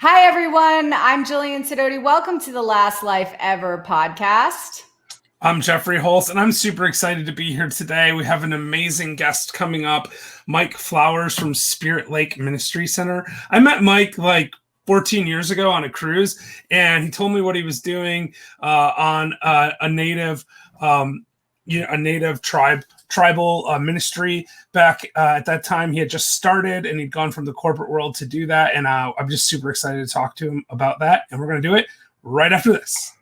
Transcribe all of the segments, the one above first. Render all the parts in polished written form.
Hi, everyone. I'm Jillian Sidoti. Welcome to the Last Life Ever podcast. I'm Jeffrey Holtz, and I'm super excited to be here today. We have an amazing guest coming up, Mike Flowers from Spirit Lake Ministry Center. I met Mike like 14 years ago on a cruise, and he told me what he was doing on a native tribal ministry back at that time. He had just started, and he'd gone from the corporate world to do that. And I'm just super excited to talk to him about that. And we're going to do it right after this.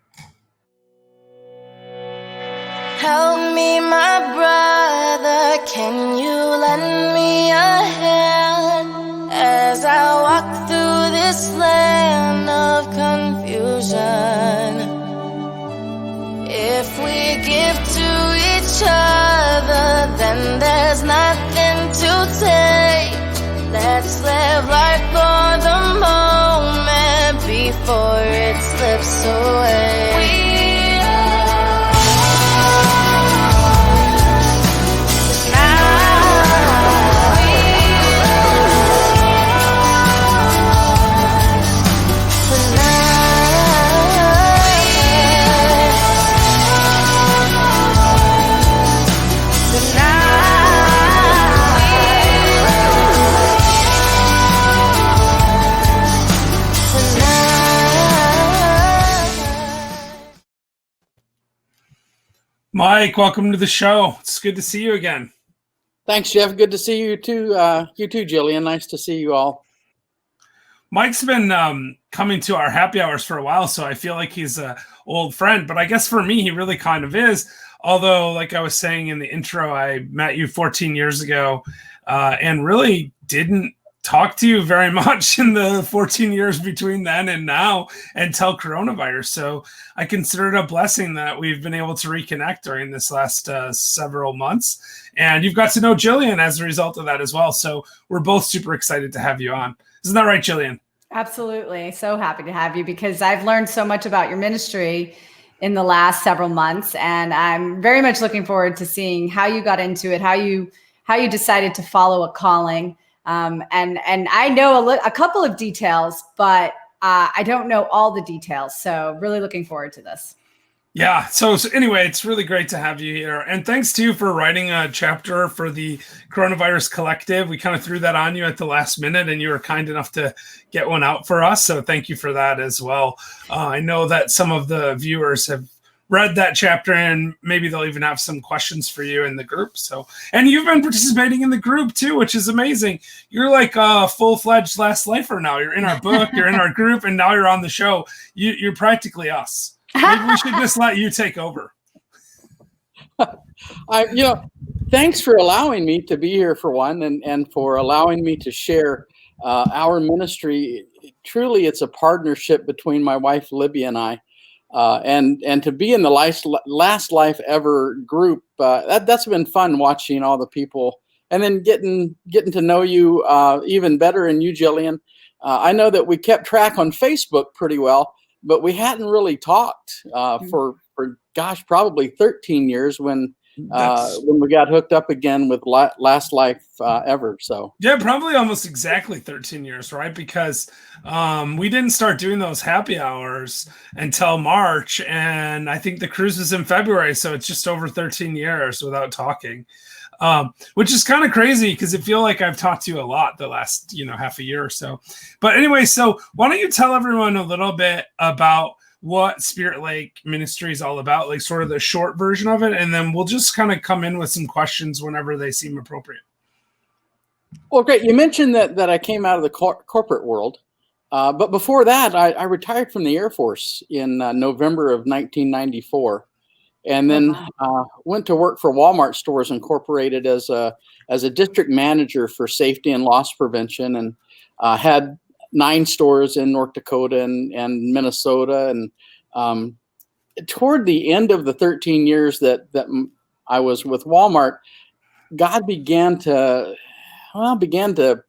Help me, my brother, can you lend me a hand as I walk through this land of confusion? If we give to each other, then there's nothing to take. Let's live life for the moment before it slips away. Mike, welcome to the show. It's good to see you again. Thanks, Jeff. Good to see you too. You too, Jillian. Nice to see you all. Mike's been coming to our happy hours for a while, so I feel like he's an old friend. But I guess for me, he really kind of is. Although, like I was saying in the intro, I met you 14 years ago and really didn't talk to you very much in the 14 years between then and now until coronavirus. So I consider it a blessing that we've been able to reconnect during this last several months. And you've got to know Jillian as a result of that as well. So we're both super excited to have you on. Isn't that right, Jillian? Absolutely. So happy to have you because I've learned so much about your ministry in the last several months. And I'm very much looking forward to seeing how you got into it, how you decided to follow a calling. And I know a couple of details, but I don't know all the details. So really looking forward to this. Yeah. So anyway, it's really great to have you here. And thanks to you for writing a chapter for the Coronavirus Collective. We kind of threw that on you at the last minute, and you were kind enough to get one out for us. So thank you for that as well. I know that some of the viewers have read that chapter, and maybe they'll even have some questions for you in the group. So, and you've been participating in the group too, which is amazing. You're like a full-fledged Last Lifer now. You're in our book, you're in our group, and now you're on the show. You're practically us. Maybe we should just let you take over. Thanks for allowing me to be here for one, and for allowing me to share our ministry. Truly, it's a partnership between my wife Libby and I. And to be in the last life ever group, that's been fun watching all the people, and then getting to know you even better, and you, Jillian. I know that we kept track on Facebook pretty well, but we hadn't really talked for probably 13 years when we got hooked up again with Last Life Ever. So yeah, probably almost exactly 13 years, right? Because we didn't start doing those happy hours until March, and I think the cruise was in February, so it's just over 13 years without talking, which is kind of crazy because I feel like I've talked to you a lot the last half a year or so. But anyway, so why don't you tell everyone a little bit about what Spirit Lake Ministry is all about, like sort of the short version of it, and then we'll just kind of come in with some questions whenever they seem appropriate. Well, great. You mentioned that I came out of the corporate world, but before that, I retired from the Air Force in November of 1994, and then went to work for Walmart Stores Incorporated as a district manager for safety and loss prevention, and had 9 stores in North Dakota and Minnesota. And toward the end of the 13 years that I was with Walmart, God began to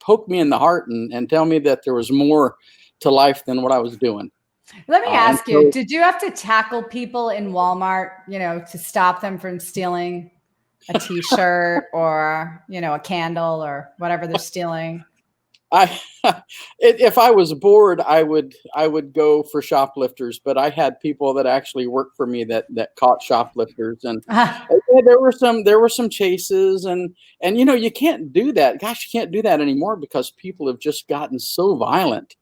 poke me in the heart and tell me that there was more to life than what I was doing. Let me ask you, did you have to tackle people in Walmart, to stop them from stealing a t-shirt or, a candle or whatever they're stealing? I if I was bored, I would go for shoplifters, but I had people that actually worked for me that caught shoplifters, and there were some chases, and you can't do that. Gosh, you can't do that anymore because people have just gotten so violent,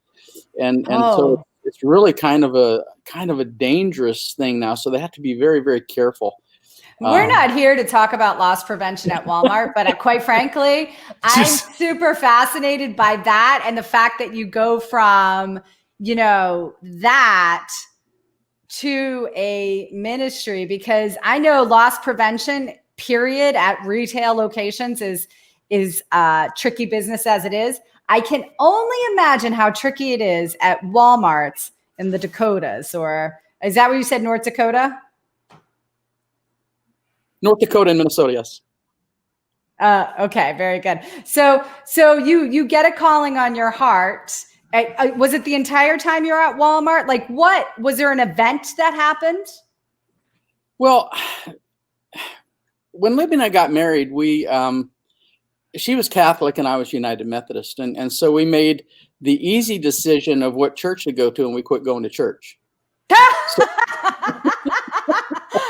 and so it's really kind of a dangerous thing now. So they have to be very, very careful. We're not here to talk about loss prevention at Walmart, but quite frankly, I'm super fascinated by that and the fact that you go from, that to a ministry, because I know loss prevention, period, at retail locations is tricky business as it is. I can only imagine how tricky it is at Walmarts in the Dakotas, or is that what you said, North Dakota? North Dakota and Minnesota, yes. Okay, very good. So you get a calling on your heart. Was it the entire time you're at Walmart? Like, what was there an event that happened? Well, when Libby and I got married, she was Catholic and I was United Methodist, and so we made the easy decision of what church to go to, and we quit going to church.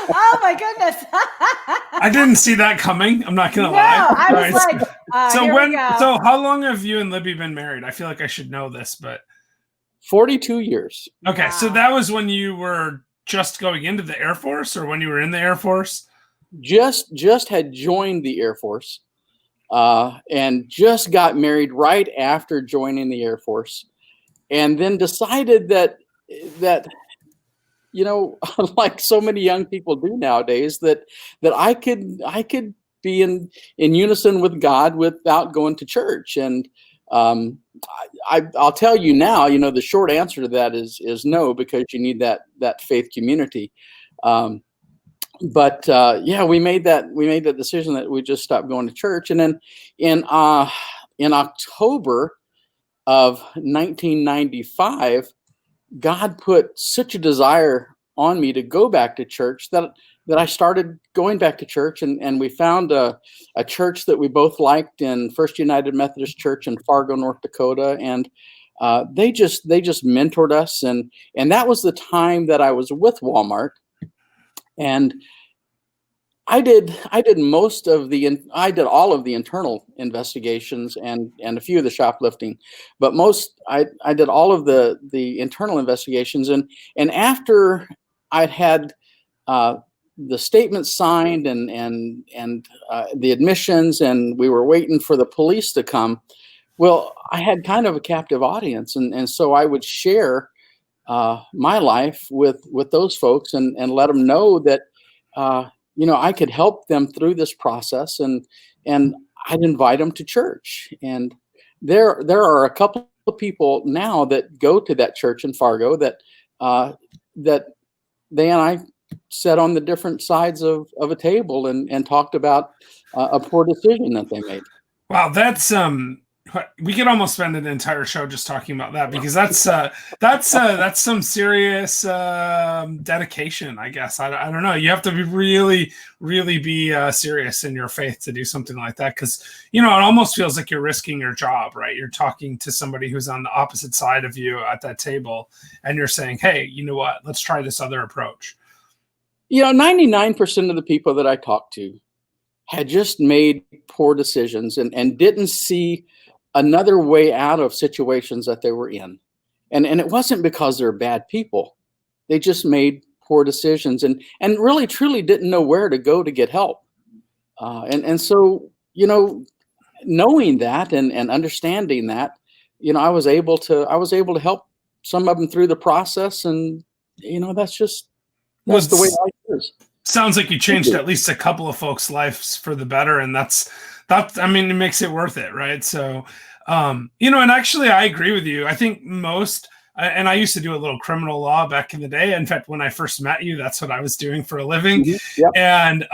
Oh my goodness! I didn't see that coming. I'm not gonna lie. I was like, so how long have you and Libby been married? I feel like I should know this, but 42 years. Okay, wow. So that was when you were just going into the Air Force, or when you were in the Air Force? Just had joined the Air Force, and just got married right after joining the Air Force, and then decided that like so many young people do nowadays, that I could be in unison with God without going to church. And I'll tell you now, the short answer to that is no, because you need that faith community. But we made that decision that we just stopped going to church. And then in October of 1995, God put such a desire on me to go back to church that I started going back to church, and we found a church that we both liked in First United Methodist Church in Fargo, North Dakota, and they just mentored us, and that was the time that I was with Walmart, and I did all of the internal investigations and a few of the shoplifting, but I did all of the internal investigations, and after I'd had the statements signed and the admissions, and we were waiting for the police to come. Well, I had kind of a captive audience, and so I would share my life with those folks and let them know that I could help them through this process, and I'd invite them to church. And there are a couple of people now that go to that church in Fargo that they and I sat on the different sides of a table and talked about a poor decision that they made. Wow, that's we could almost spend an entire show just talking about that, because that's some serious dedication, I guess. I don't know. You have to be really, really be serious in your faith to do something like that, because it almost feels like you're risking your job, right? You're talking to somebody who's on the opposite side of you at that table, and you're saying, "Hey, you know what? Let's try this other approach." 99% of the people that I talked to had just made poor decisions and didn't see another way out of situations that they were in. And it wasn't because they're bad people. They just made poor decisions and really truly didn't know where to go to get help. And so, knowing that and understanding that, I was able to help some of them through the process. And, that's the way life is. Sounds like you changed at least a couple of folks' lives for the better. And that's, it makes it worth it. Right. So, and actually I agree with you. I think most, and I used to do a little criminal law back in the day. In fact, when I first met you, that's what I was doing for a living. Mm-hmm. Yep. And,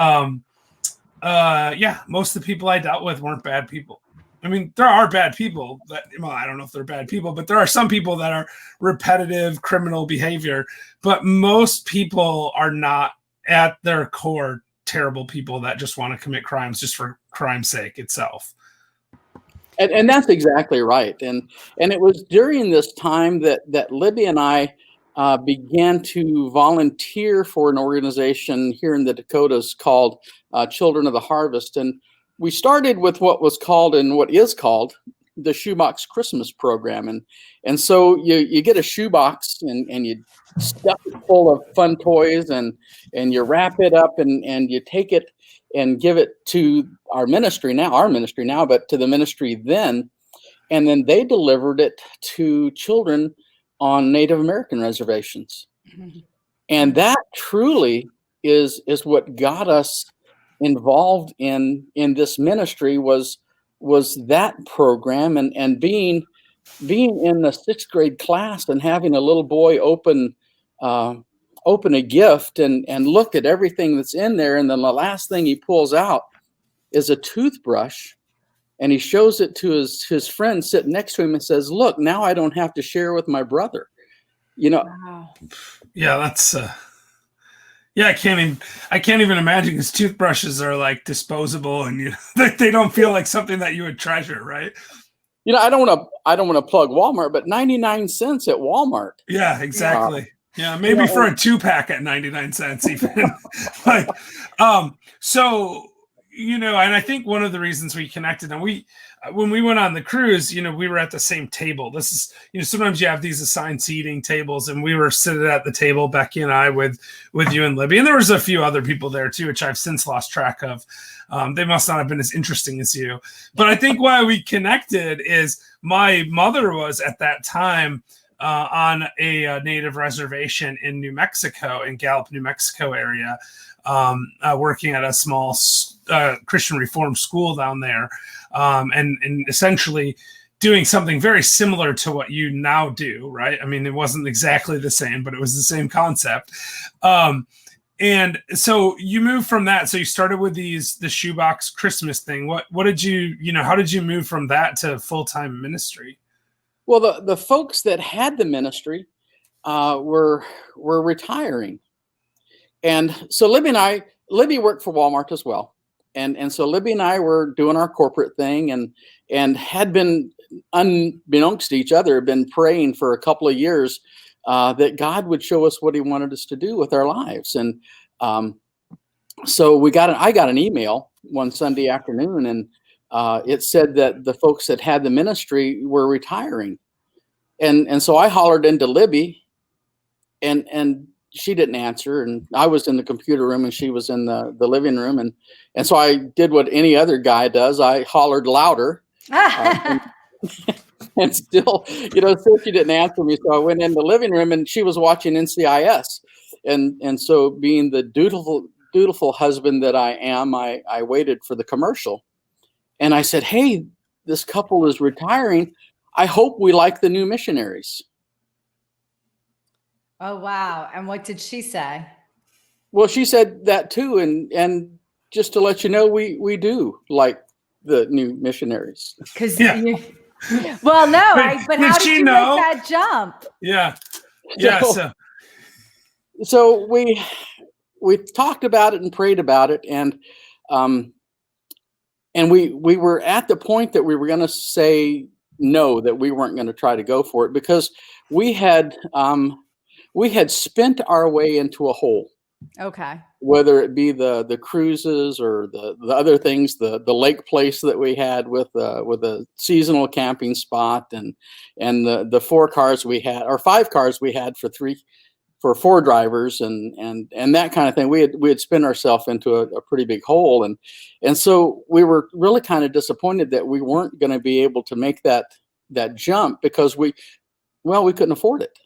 most of the people I dealt with weren't bad people. I mean, there are bad people I don't know if they're bad people, but there are some people that are repetitive criminal behavior, but most people are not at their core terrible people that just want to commit crimes just for crime's sake itself. And that's exactly right. And it was during this time that Libby and I began to volunteer for an organization here in the Dakotas called Children of the Harvest. And we started with what was called and what is called the Shoebox Christmas program. And so you get a shoebox and you stuff it full of fun toys and you wrap it up and you take it and give it to our ministry now, but to the ministry then. And then they delivered it to children on Native American reservations. And that truly is what got us involved in this ministry was that program and being in the 6th grade class and having a little boy open a gift and look at everything that's in there. And then the last thing he pulls out is a toothbrush. And he shows it to his friend sitting next to him and says, "Look, now I don't have to share with my brother." Wow. Yeah, that's yeah, I can't even imagine, because toothbrushes are like disposable and they don't feel like something that you would treasure, right? I don't want to plug Walmart, but 99 cents at Walmart. Yeah, exactly. Yeah, maybe for a 2-pack at 99 cents even. Like, so, and I think one of the reasons we connected, and when we went on the cruise, we were at the same table. This is, sometimes you have these assigned seating tables, and we were sitting at the table, Becky and I, with you and Libby, and there was a few other people there too, which I've since lost track of. They must not have been as interesting as you. But I think why we connected is my mother was at that time on a native reservation in New Mexico, in Gallup, New Mexico area, working at a small Christian Reformed school down there, and essentially doing something very similar to what you now do, right? I mean, it wasn't exactly the same, but it was the same concept. And so you moved from that. So you started with the shoebox Christmas thing. What did you, how did you move from that to full-time ministry? Well, the folks that had the ministry were retiring. And so Libby worked for Walmart as well. And so Libby and I were doing our corporate thing and had been, unbeknownst to each other, been praying for a couple of years that God would show us what he wanted us to do with our lives. And so I got an email one Sunday afternoon, and it said that the folks that had the ministry were retiring. And so I hollered into Libby, and she didn't answer. And I was in the computer room and she was in the living room. And so I did what any other guy does. I hollered louder. And still, still she didn't answer me. So I went in the living room and she was watching NCIS. And so being the dutiful husband that I am, I waited for the commercial. And I said, "Hey, this couple is retiring. I hope we like the new missionaries." Oh, wow. And what did she say? Well, she said that too. And just to let you know, we do like the new missionaries. Because Yeah. well, no, but how did you make that jump? Yeah. So we talked about it and prayed about it, and we were at the point that we were going to say no, that we weren't going to try to go for it, because we had spent our way into a hole. Okay. Whether it be the cruises or the other things, the lake place that we had with a seasonal camping spot, and the 4 cars we had, or 5 cars we had for 4 drivers, and that kind of thing. We had spent ourselves into a pretty big hole, and so we were really kind of disappointed that we weren't going to be able to make that jump, because we couldn't afford it.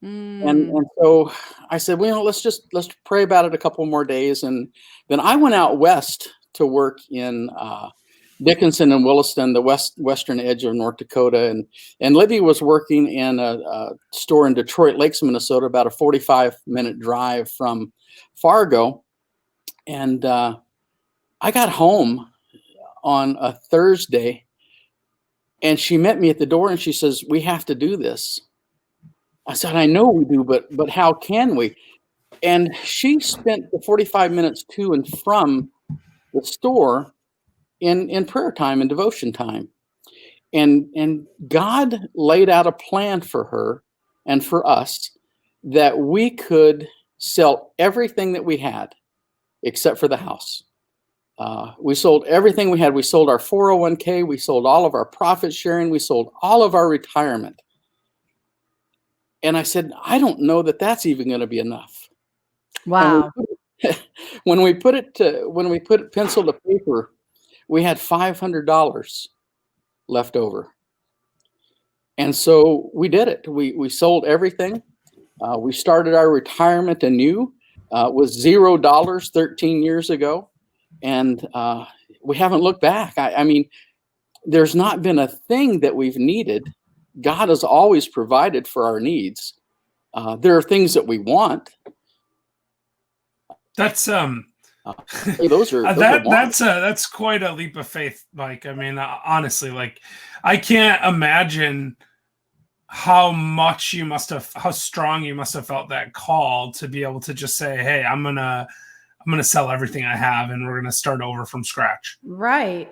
And so I said, well, let's pray about it a couple more days. And then I went out west to work in Dickinson and Williston, the western edge of North Dakota. And Libby was working in a store in Detroit Lakes, Minnesota, about a 45-minute drive from Fargo. And I got home on a Thursday, and she met me at the door and she says, "We have to do this." I said, "I know we do, but how can we?" And she spent the 45 minutes to and from the store in prayer time and devotion time. And God laid out a plan for her and for us that we could sell everything that we had except for the house. We sold everything we had. We sold our 401k. We sold all of our profit sharing. We sold all of our retirement. And I said, I don't know that that's even going to be enough. Wow. When we put pencil to paper, we had $500 left over. And so we did it. We sold everything. We started our retirement anew with $0 13 years ago. And we haven't looked back. I mean, there's not been a thing that we've needed. God has always provided for our needs. There are things that we want. That's that's quite a leap of faith, Mike. I mean, honestly, like, I can't imagine how strong you must have felt that call to be able to just say, hey, I'm gonna sell everything I have and we're gonna start over from scratch. Right.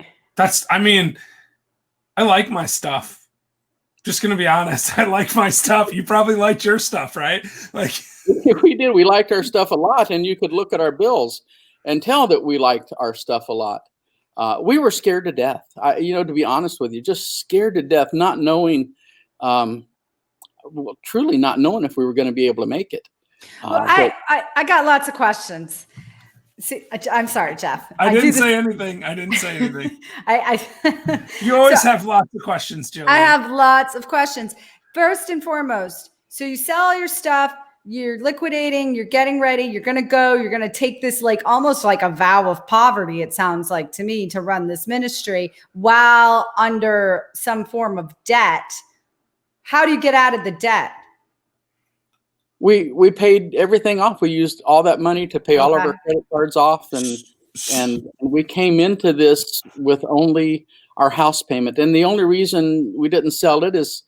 I mean, I like my stuff. Just gonna be honest. I like my stuff. You probably liked your stuff, right? Like, we did. We liked our stuff a lot, and you could look at our bills and tell that we liked our stuff a lot. We were scared to death. To be honest with you, just scared to death, not knowing, truly not knowing if we were going to be able to make it. Well, I got lots of questions. See, I'm sorry, Jeff. I didn't say anything. You always have lots of questions, Jillian. I have lots of questions. First and foremost, so you sell all your stuff, you're liquidating, you're getting ready, you're going to take this like almost like a vow of poverty, it sounds like to me, to run this ministry while under some form of debt. How do you get out of the debt? We paid everything off. We used all that money to pay all of our credit cards off, and we came into this with only our house payment. And the only reason we didn't sell it is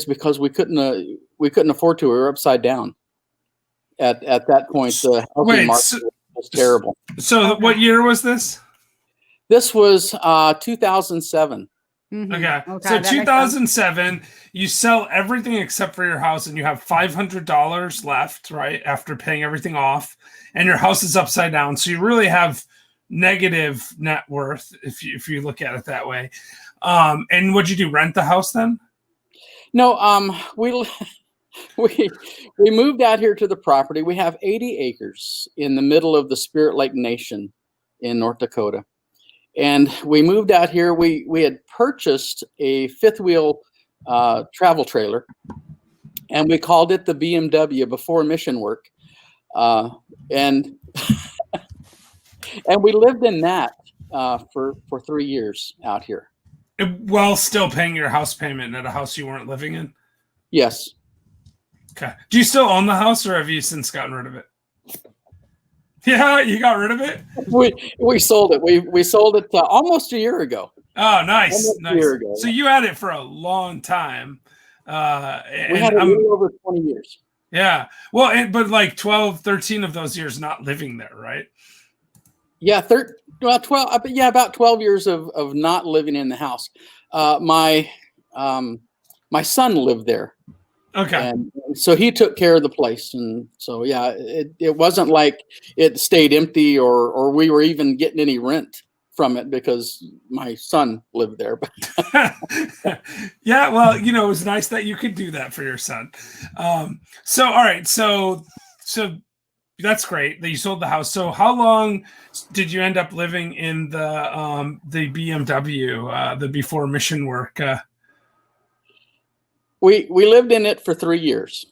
because we couldn't afford to. We were upside down at that point. The housing market was terrible. So what year was this? This was 2007. Mm-hmm. Okay. So 2007, you sell everything except for your house, and you have $500 left, right, after paying everything off, and your house is upside down. So you really have negative net worth if you look at it that way. And what'd you do? Rent the house then? No. We moved out here to the property. We have 80 acres in the middle of the Spirit Lake Nation in North Dakota. And we moved out here. We had purchased a fifth wheel travel trailer, and we called it the BMW before mission work. And we lived in that for 3 years out here. While still paying your house payment at a house you weren't living in? Yes. Okay. Do you still own the house, or have you since gotten rid of it? Yeah, you got rid of it? We sold it. We sold it almost a year ago. Oh, nice. Almost nice. A year ago. So you had it for a long time. We had it a little over 20 years. Yeah. Well, but like 12, 13 of those years not living there, right? Yeah, 12. Yeah, about 12 years of not living in the house. My son lived there. Okay. And so he took care of the place. And so, yeah, it wasn't like it stayed empty or we were even getting any rent from it because my son lived there. Yeah, well, it was nice that you could do that for your son. So, all right. So that's great that you sold the house. So how long did you end up living in the BMW, the before mission work? We lived in it for 3 years.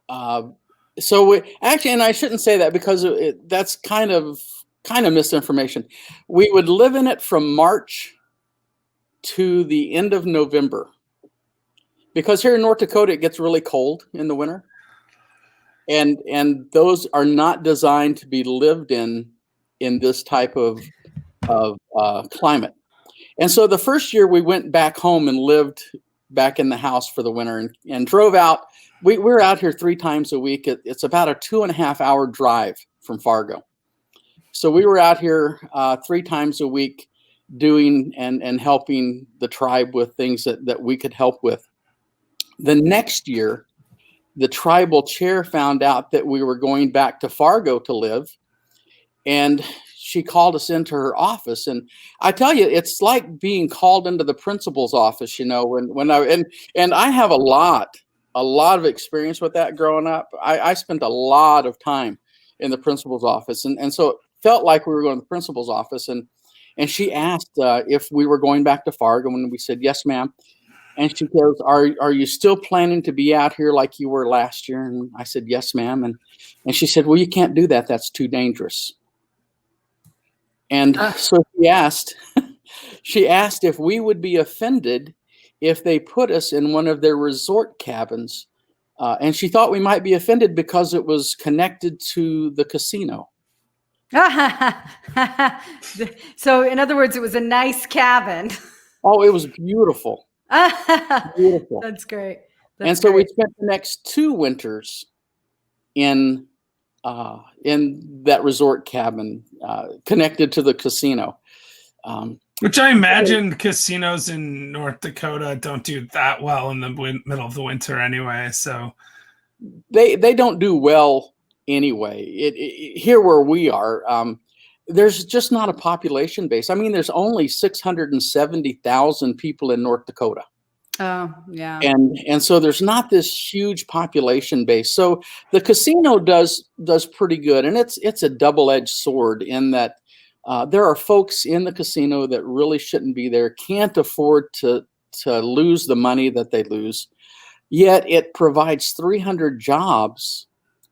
So we actually, and I shouldn't say that because that's kind of misinformation. We would live in it from March to the end of November, because here in North Dakota it gets really cold in the winter, and those are not designed to be lived in this type of climate. And so the first year we went back home and lived back in the house for the winter and drove out. We're out here 3 times a week. It's about a 2.5 hour drive from Fargo. So we were out here 3 times a week, doing and helping the tribe with things that we could help with. The next year, the tribal chair found out that we were going back to Fargo to live, and she called us into her office. And I tell you, it's like being called into the principal's office, when I have a lot of experience with that growing up. I spent a lot of time in the principal's office. And so it felt like we were going to the principal's office. And she asked if we were going back to Fargo, and we said, yes, ma'am. And she goes, are you still planning to be out here like you were last year? And I said, yes, ma'am. And she said, well, you can't do that. That's too dangerous. And so she asked if we would be offended if they put us in one of their resort cabins. And she thought we might be offended because it was connected to the casino. So in other words, it was a nice cabin. Oh, it was beautiful. Beautiful. That's great. We spent the next 2 winters in that resort cabin connected to the casino. Which I imagine casinos in North Dakota don't do that well in the middle of the winter anyway. So they don't do well anyway. Here where we are, there's just not a population base. I mean, there's only 670,000 people in North Dakota. Oh, yeah. And so there's not this huge population base. So the casino does pretty good, and it's a double-edged sword in that there are folks in the casino that really shouldn't be there, can't afford to lose the money that they lose. Yet it provides 300 jobs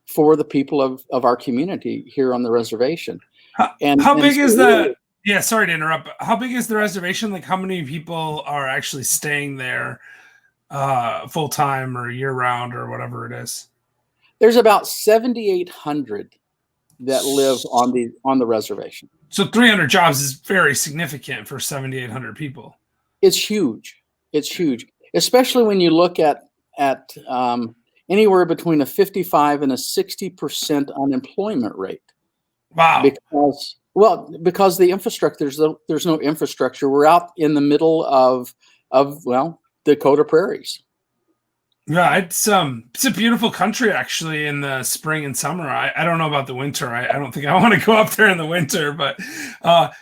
for the people of our community here on the reservation. How big is the? Yeah, sorry to interrupt. But how big is the reservation? Like, how many people are actually staying there full time or year round or whatever it is? There's about 7,800 that live on the reservation. So 300 jobs is very significant for 7,800 people. It's huge. It's huge, especially when you look at anywhere between a 55 and a 60% unemployment rate. Wow. Because the infrastructure, there's no infrastructure. We're out in the middle of Dakota prairies. Yeah, it's a beautiful country actually in the spring and summer. I don't know about the winter. I don't think I want to go up there in the winter, but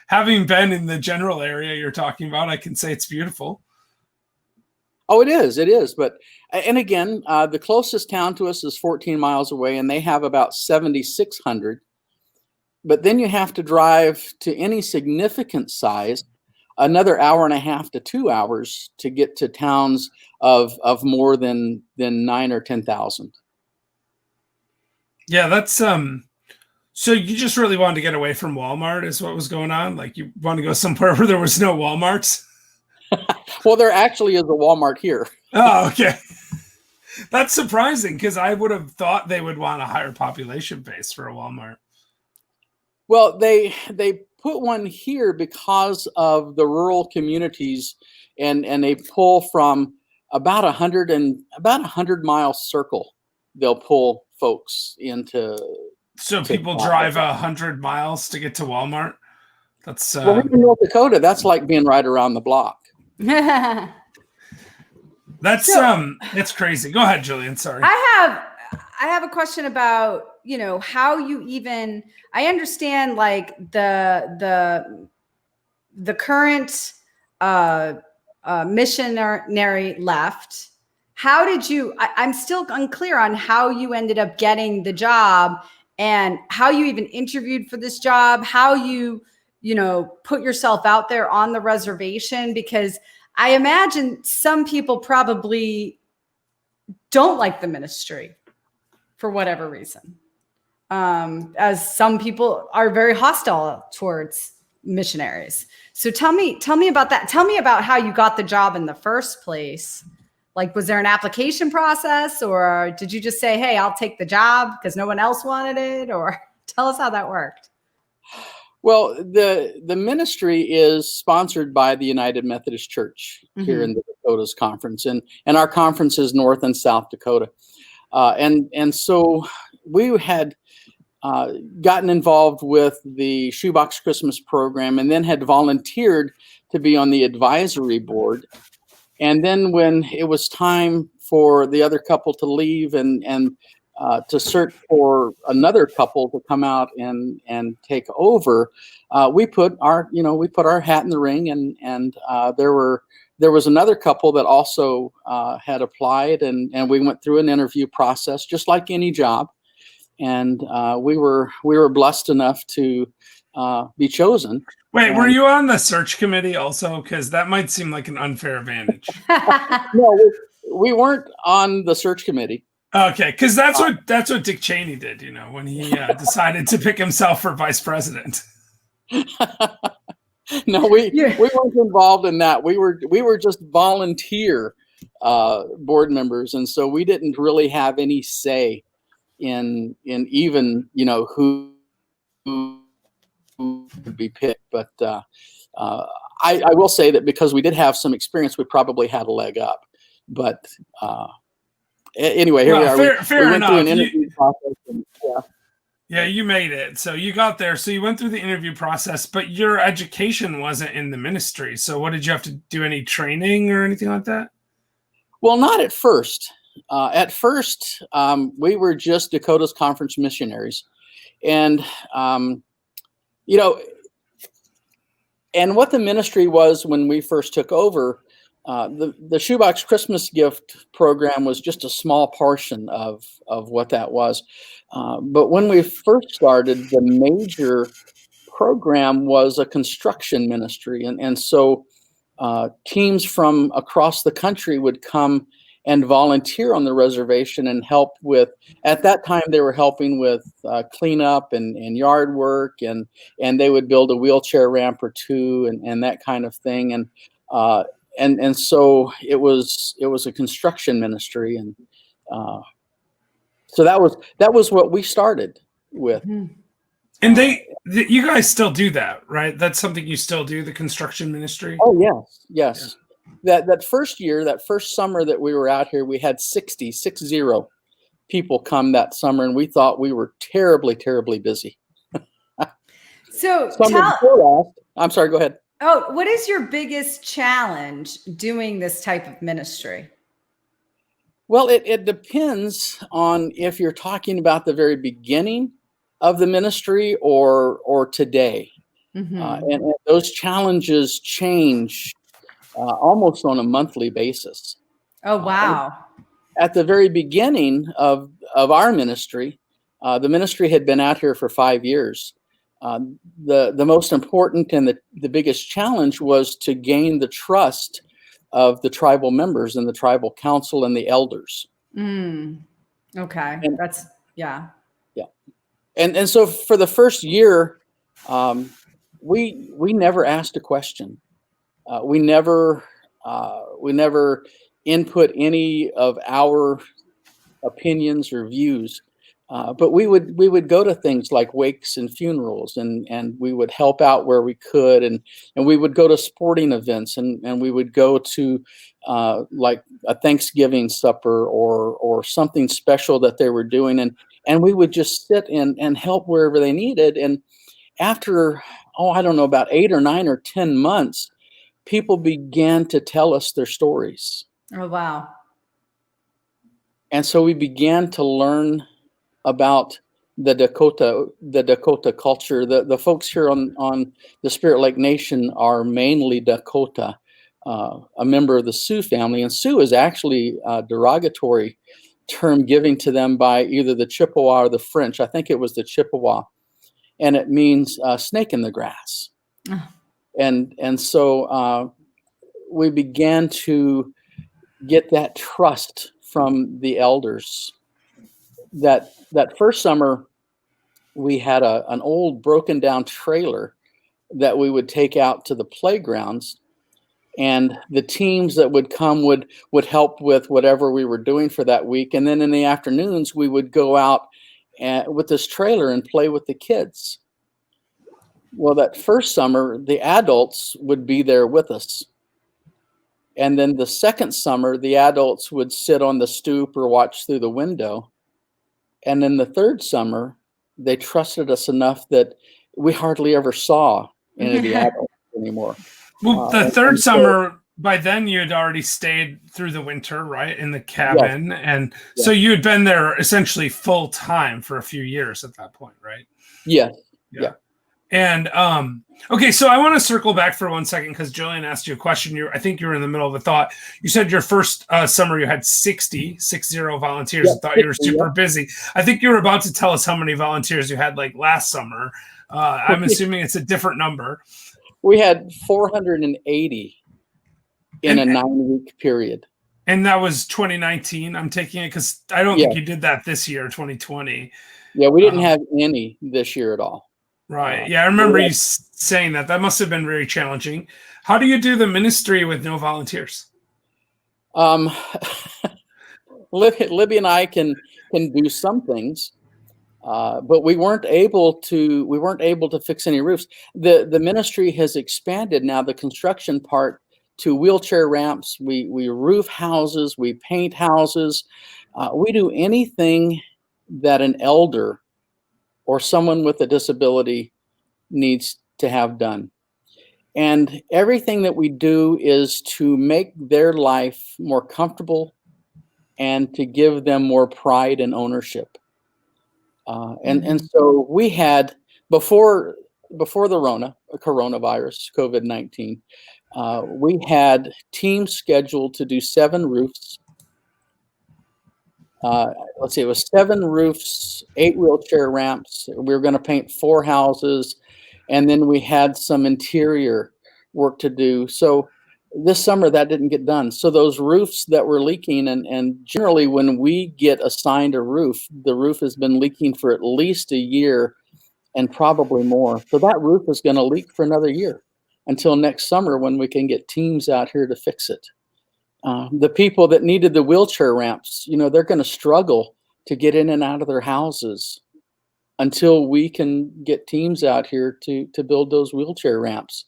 having been in the general area you're talking about, I can say it's beautiful. Oh, it is. But, and again, the closest town to us is 14 miles away, and they have about 7,600. But then you have to drive to any significant size another hour and a half to 2 hours to get to towns of more than 9 or 10,000. Yeah, that's so you just really wanted to get away from Walmart is what was going on? Like you want to go somewhere where there was no Walmarts? Well, there actually is a Walmart here. Oh, okay. That's surprising because I would have thought they would want a higher population base for a Walmart. Well, they put one here because of the rural communities, and they pull from about 100-mile circle. They'll pull folks into. So people drive 100 miles to get to Walmart. That's well, in North Dakota, that's like being right around the block. That's it's crazy. Go ahead, Jillian. Sorry. I have a question about, how you even, I understand like the current missionary left. How did you, I'm still unclear on how you ended up getting the job and how you even interviewed for this job, how you put yourself out there on the reservation, because I imagine some people probably don't like the ministry for whatever reason. As some people are very hostile towards missionaries. So tell me about that. Tell me about how you got the job in the first place. Like, was there an application process, or did you just say, hey, I'll take the job because no one else wanted it? Or tell us how that worked. Well, the ministry is sponsored by the United Methodist Church here in the Dakotas Conference, and our conference is North and South Dakota. And so we had gotten involved with the Shoebox Christmas program, and then had volunteered to be on the advisory board. And then when it was time for the other couple to leave and to search for another couple to come out and take over, we put our hat in the ring, and there was another couple that also had applied, and we went through an interview process just like any job, and we were blessed enough to be chosen. Wait, were you on the search committee also? Because that might seem like an unfair advantage. No, we weren't on the search committee. Okay, because that's what Dick Cheney did, when he decided to pick himself for vice president. No, we weren't involved in that. We were just volunteer board members, and so we didn't really have any say in even who would be picked. But I will say that because we did have some experience, we probably had a leg up. But anyway, here we are. Fair we went enough. through an interview process. And, yeah, you made it. So you got there. So you went through the interview process, but your education wasn't in the ministry. So what, did you have to do any training or anything like that? Well, not at first. At first, we were just Dakotas Conference missionaries. And, and what the ministry was when we first took over, the Shoebox Christmas Gift program was just a small portion of what that was. But when we first started, the major program was a construction ministry. And so teams from across the country would come and volunteer on the reservation and help with, at that time, they were helping with cleanup and yard work, and they would build a wheelchair ramp or two and that kind of thing. And so it was a construction ministry, and so that was what we started with. And you guys still do that, right? That's something you still do, the construction ministry? Oh, yes. Yeah. That first year, that first summer that we were out here, we had 60 people come that summer, and we thought we were terribly, terribly busy. So I'm sorry, go ahead. Oh, what is your biggest challenge doing this type of ministry? Well, it depends on if you're talking about the very beginning of the ministry or today. Mm-hmm. And those challenges change almost on a monthly basis. Oh, wow. At the very beginning of our ministry, the ministry had been out here for 5 years. The most important and the biggest challenge was to gain the trust of the tribal members and the tribal council and the elders. Okay. Yeah. And so for the first year, we never asked a question. We never input any of our opinions or views. But we would go to things like wakes and funerals, and we would help out where we could, and we would go to sporting events, and we would go to like a Thanksgiving supper or something special that they were doing, and we would just sit and help wherever they needed. And after I don't know, about 8 or 9 or 10 months, people began to tell us their stories. Oh, wow. And so we began to learn about the Dakota culture. The folks here on the Spirit Lake Nation are mainly Dakota, a member of the Sioux family. And Sioux is actually a derogatory term given to them by either the Chippewa or the French. I think it was the Chippewa. And it means snake in the grass. Oh. And so we began to get that trust from the elders. That first summer, we had an old broken down trailer that we would take out to the playgrounds, and the teams that would come would help with whatever we were doing for that week. And then in the afternoons, we would go out with this trailer and play with the kids. Well, that first summer, the adults would be there with us. And then the second summer, the adults would sit on the stoop or watch through the window. And then the third summer, they trusted us enough that we hardly ever saw any of the adults anymore. Well, the third so, summer, by then you had already stayed through the winter, right, in the cabin. Yes. And so you had been there essentially full time for a few years at that point, right? Yes. Yeah. And okay, so I want to circle back for 1 second because Jillian asked you a question. I think you were in the middle of a thought. You said your first summer you had 60 volunteers. I thought you were super busy. I think you were about to tell us how many volunteers you had like last summer. I'm assuming it's a different number. We had 480 in a 9-week period. And that was 2019. I'm taking it because I don't think you did that this year, 2020. Yeah, we didn't have any this year at all. Right. Yeah, I remember you saying that. That must have been very challenging. How do you do the ministry with no volunteers? Libby and I can do some things, but we weren't able to fix any roofs. The ministry has expanded now, the construction part, to wheelchair ramps. We roof houses, we paint houses. We do anything that an elder or someone with a disability needs to have done. And everything that we do is to make their life more comfortable and to give them more pride and ownership. And so we had, before the coronavirus, COVID-19, we had teams scheduled to do 7 roofs. Let's see, it was 7 roofs, 8 wheelchair ramps. We were going to paint 4 houses, and then we had some interior work to do. So this summer that didn't get done. So those roofs that were leaking, and generally when we get assigned a roof, the roof has been leaking for at least a year and probably more. So that roof is going to leak for another year until next summer when we can get teams out here to fix it. The people that needed the wheelchair ramps, they're going to struggle to get in and out of their houses until we can get teams out here to build those wheelchair ramps.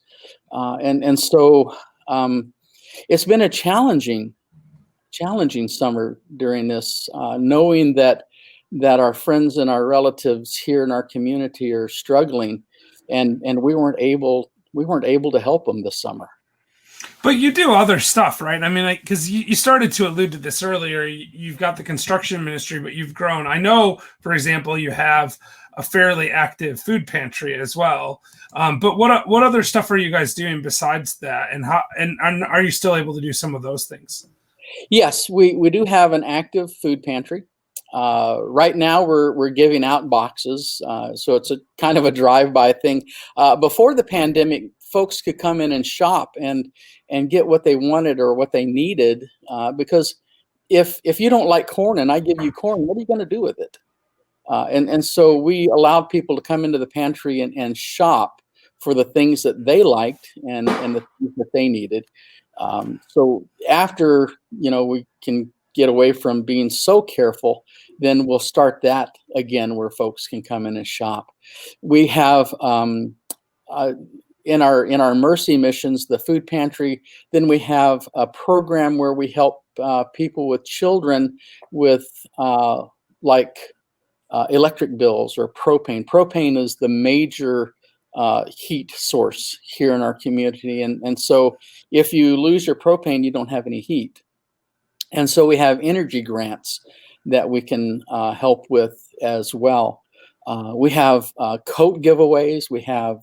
And so it's been a challenging summer during this, knowing that our friends and our relatives here in our community are struggling, and we weren't able to help them this summer. But you do other stuff, right? I mean, because you started to allude to this earlier. You've got the construction ministry, but you've grown. I know, for example, you have a fairly active food pantry as well. But what other stuff are you guys doing besides that? And are you still able to do some of those things? Yes, we do have an active food pantry. Right now we're giving out boxes. So it's a kind of a drive-by thing. Before the pandemic, folks could come in and shop and get what they wanted or what they needed. Because if you don't like corn and I give you corn, what are you going to do with it? And so we allowed people to come into the pantry and shop for the things that they liked and the things that they needed. So after, we can get away from being so careful, then we'll start that again where folks can come in and shop. We have in our mercy missions, the food pantry, then we have a program where we help people with children with electric bills or propane. Propane is the major heat source here in our community. And so if you lose your propane, you don't have any heat. And so we have energy grants that we can help with as well. We have coat giveaways. We have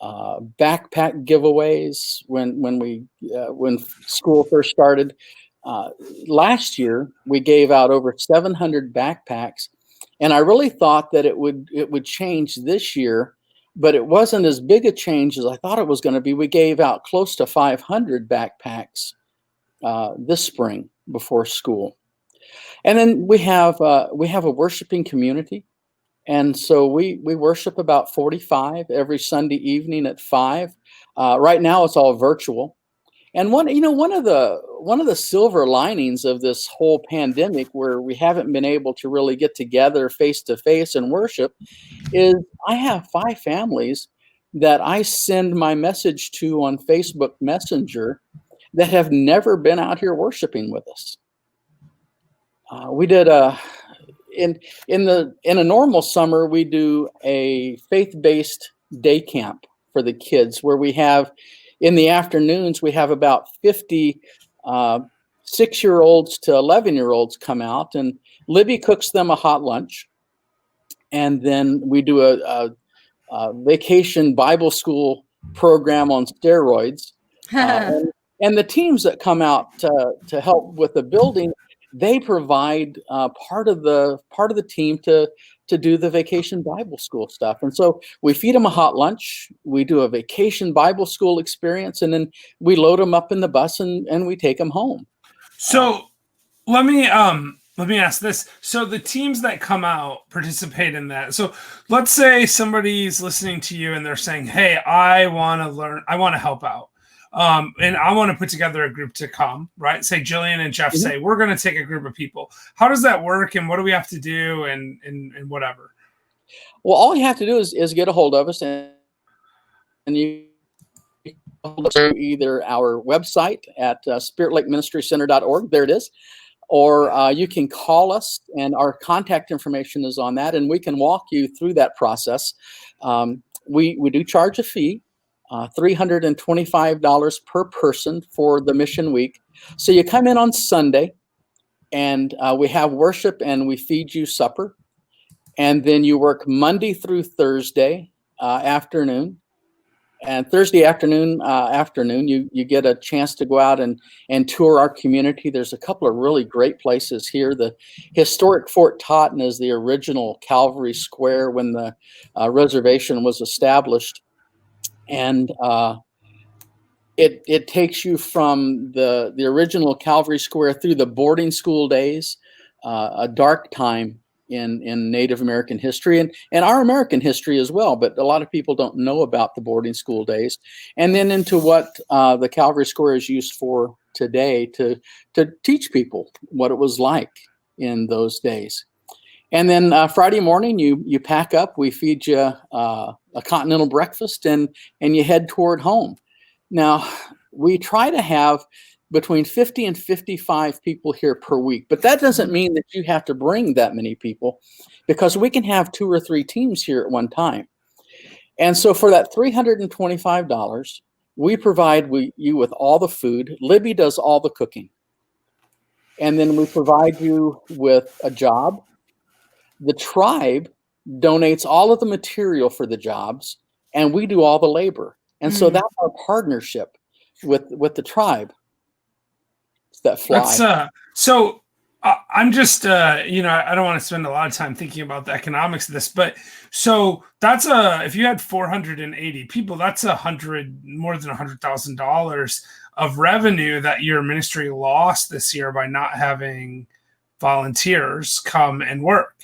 backpack giveaways when school first started. Last year, we gave out over 700 backpacks. And I really thought that it would change this year, but it wasn't as big a change as I thought it was going to be. We gave out close to 500 backpacks this spring before school. And then we have a worshiping community. And so we worship about 45 every Sunday evening at 5. Right now it's all virtual. And one of the silver linings of this whole pandemic, where we haven't been able to really get together face to face and worship, is I have 5 families that I send my message to on Facebook Messenger that have never been out here worshiping with us. We did in a normal summer, we do a faith-based day camp for the kids, where we have, in the afternoons, we have about 50 6-year-olds to 11-year-olds come out, and Libby cooks them a hot lunch. And then we do a vacation Bible school program on steroids. And the teams that come out to help with the building, they provide part of the team to do the vacation Bible school stuff. And so we feed them a hot lunch, we do a vacation Bible school experience, and then we load them up in the bus and we take them home. So let me ask this. So the teams that come out participate in that. So let's say somebody's listening to you and they're saying, hey, I want to learn, I want to help out. And I want to put together a group to come, right? Say Jillian and Jeff say, we're going to take a group of people. How does that work? And what do we have to do and whatever? Well, all you have to do is get a hold of us, and you through either our website at spiritlake-ministry-center.org. There it is. Or you can call us, and our contact information is on that, and we can walk you through that process. We do charge a fee. $325 per person for the mission week. So you come in on Sunday, and we have worship, and we feed you supper. And then you work Monday through Thursday afternoon. And Thursday afternoon, you get a chance to go out and tour our community. There's a couple of really great places here. The historic Fort Totten is the original Calvary Square when the reservation was established. And it takes you from the original Calvary Square through the boarding school days, a dark time in Native American history and our American history as well. But a lot of people don't know about the boarding school days. And then into what the Calvary Square is used for today to teach people what it was like in those days. And then Friday morning, you pack up, we feed you a continental breakfast, and you head toward home. Now, we try to have between 50 and 55 people here per week, but that doesn't mean that you have to bring that many people, because we can have 2 or 3 teams here at one time. And so for that $325, we provide you with all the food. Libby does all the cooking. And then we provide you with a job. The tribe donates all of the material for the jobs, and we do all the labor. And so that's our partnership with the tribe. It's that fly. I'm just, I don't want to spend a lot of time thinking about the economics of this, but so that's if you had 480 people, that's more than $100,000 of revenue that your ministry lost this year by not having volunteers come and work.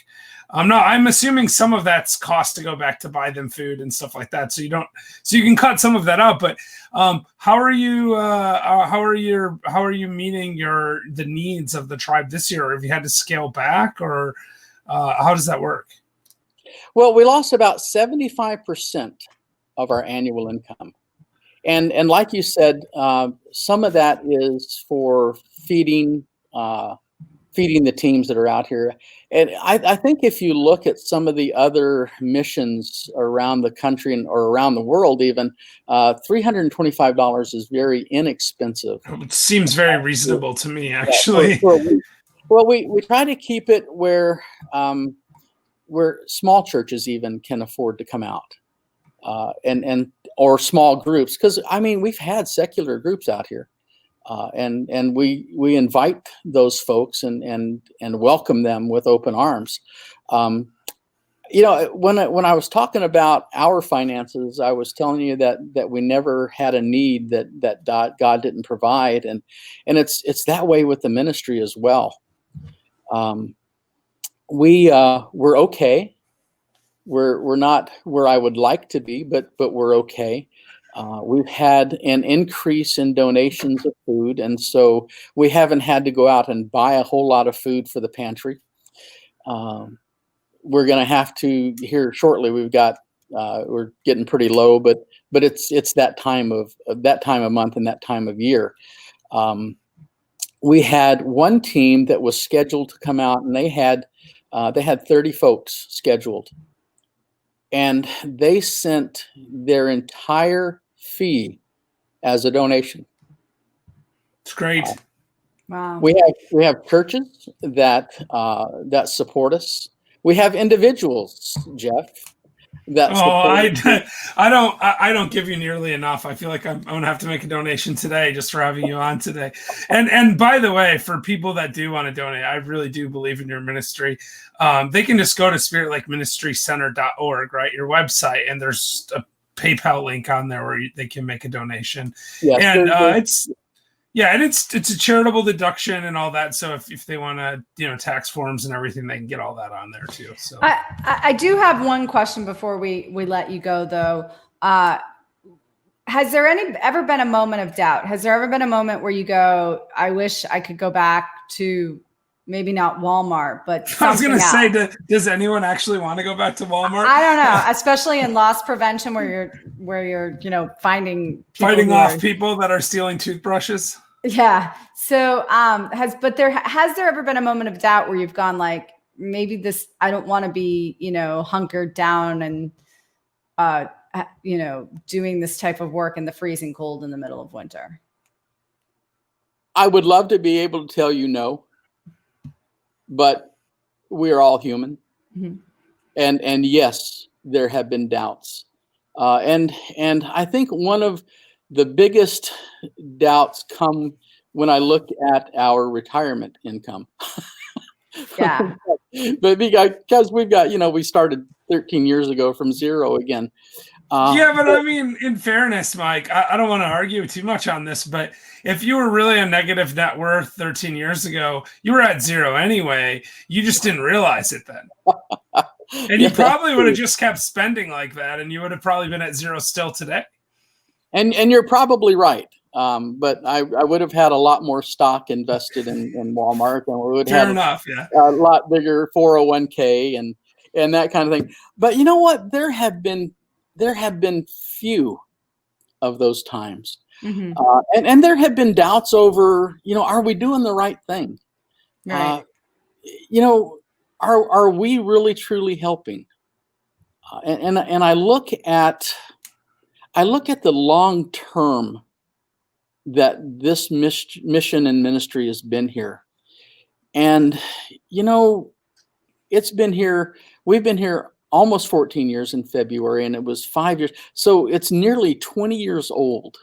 I'm assuming some of that's cost to go back to buy them food and stuff like that. So you can cut some of that out. But how are you meeting the needs of the tribe this year? Or have you had to scale back, or how does that work? Well, we lost about 75% of our annual income. And like you said, some of that is for feeding the teams that are out here. And I think if you look at some of the other missions around the country or around the world even, $325 is very inexpensive. It seems very reasonable to me, actually. Well, we try to keep it where small churches even can afford to come out, or small groups. Because, we've had secular groups out here. And we invite those folks and welcome them with open arms. When I was talking about our finances, I was telling you that we never had a need that God didn't provide, and it's that way with the ministry as well. We're okay. We're not where I would like to be, but we're okay. We've had an increase in donations of food, and so we haven't had to go out and buy a whole lot of food for the pantry. We're going to have to here shortly. We're getting pretty low, but it's that time of month and that time of year. We had one team that was scheduled to come out, and they had They had 30 folks scheduled, and they sent their entire fee as a donation. It's great. Wow. We have churches that support us. We have individuals, Jeff, that support us. I don't give you nearly enough. I feel like I'm gonna have to make a donation today just for having you on today. And by the way, for people that do want to donate, I really do believe in your ministry. They can just go to spiritlakeministrycenter.org, right? Your website, and there's a PayPal link on there where they can make a donation. Yes, and it's a charitable deduction and all that. So if they want to, tax forms and everything, they can get all that on there too. So I do have one question before we let you go, though. Has there ever been a moment of doubt? Has there ever been a moment where you go, I wish I could go back to maybe not Walmart, but I was going to say, else? does anyone actually want to go back to Walmart? I don't know, especially in loss prevention where you're fighting off people that are stealing toothbrushes. Yeah. So has there ever been a moment of doubt where you've gone like, maybe this, I don't want to be, hunkered down and, doing this type of work in the freezing cold in the middle of winter? I would love to be able to tell you no, but we're all human. Mm-hmm. And yes, there have been doubts. And I think one of the biggest doubts come when I look at our retirement income. Yeah. But because we've got, we started 13 years ago from zero again. Yeah, but I mean, in fairness, Mike, I don't want to argue too much on this, but if you were really a negative net worth 13 years ago, you were at zero anyway. You just didn't realize it then. And you probably would have just kept spending like that, and you would have probably been at zero still today. And you're probably right. But I would have had a lot more stock invested in Walmart, and we would have a lot bigger 401k and that kind of thing. But you know what? There have been few of those times. Mm-hmm. And there have been doubts over, are we doing the right thing? Right. Are we really truly helping? And I look at the long term that this mission and ministry has been here. And, it's been here. We've been here almost 14 years in February, and it was 5 years. So it's nearly 20 years old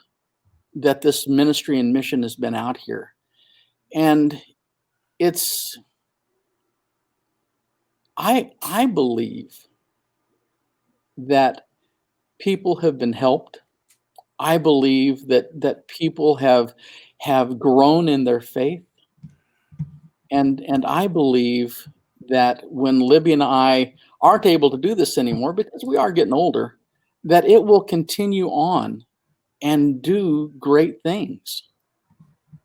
that this ministry and mission has been out here. And I believe that people have been helped. I believe that people have grown in their faith. And I believe that when Libby and I aren't able to do this anymore, because we are getting older, that it will continue on and do great things.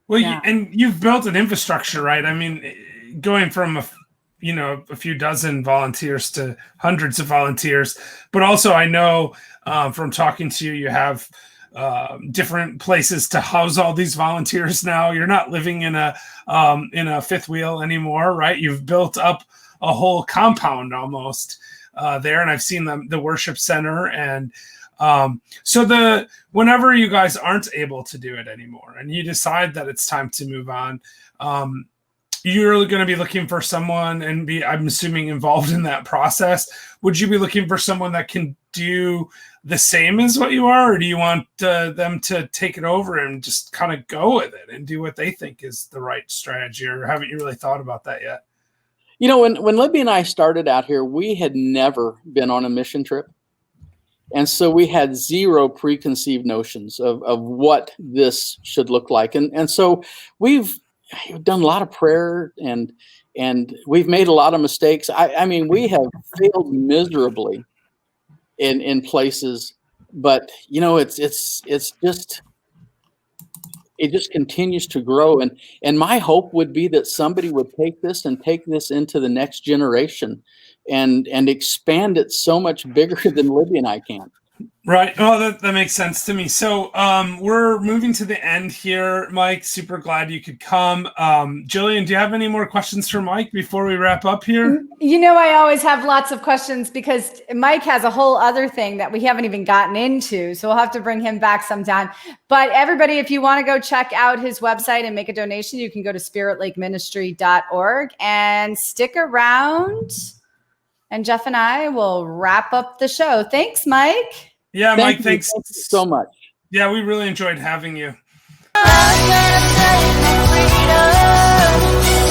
Well, and you've built an infrastructure, right? I mean, going from a few dozen volunteers to hundreds of volunteers, but also I know from talking to you, you have different places to house all these volunteers now. You're not living in a fifth wheel anymore, right? You've built up a whole compound almost there, and I've seen the worship center, and so whenever you guys aren't able to do it anymore, and you decide that it's time to move on, you're going to be looking for someone and be, I'm assuming, involved in that process. Would you be looking for someone that can do the same as what you are, or do you want them to take it over and just kind of go with it and do what they think is the right strategy, or haven't you really thought about that yet? When Libby and I started out here, we had never been on a mission trip. And so we had zero preconceived notions of what this should look like. And so we've done a lot of prayer, and we've made a lot of mistakes. I mean, we have failed miserably in places, but it just continues to grow. And my hope would be that somebody would take this into the next generation and expand it so much bigger than Libby and I can. Right. Oh, that makes sense to me. So we're moving to the end here, Mike. Super glad you could come. Jillian, do you have any more questions for Mike before we wrap up here? You know, I always have lots of questions because Mike has a whole other thing that we haven't even gotten into. So we'll have to bring him back sometime. But everybody, if you want to go check out his website and make a donation, you can go to spiritlake.ministry.org and stick around. And Jeff and I will wrap up the show. Thanks, Mike. Yeah, Mike, thanks Thank you so much. Yeah, we really enjoyed having you. I'm gonna save my freedom.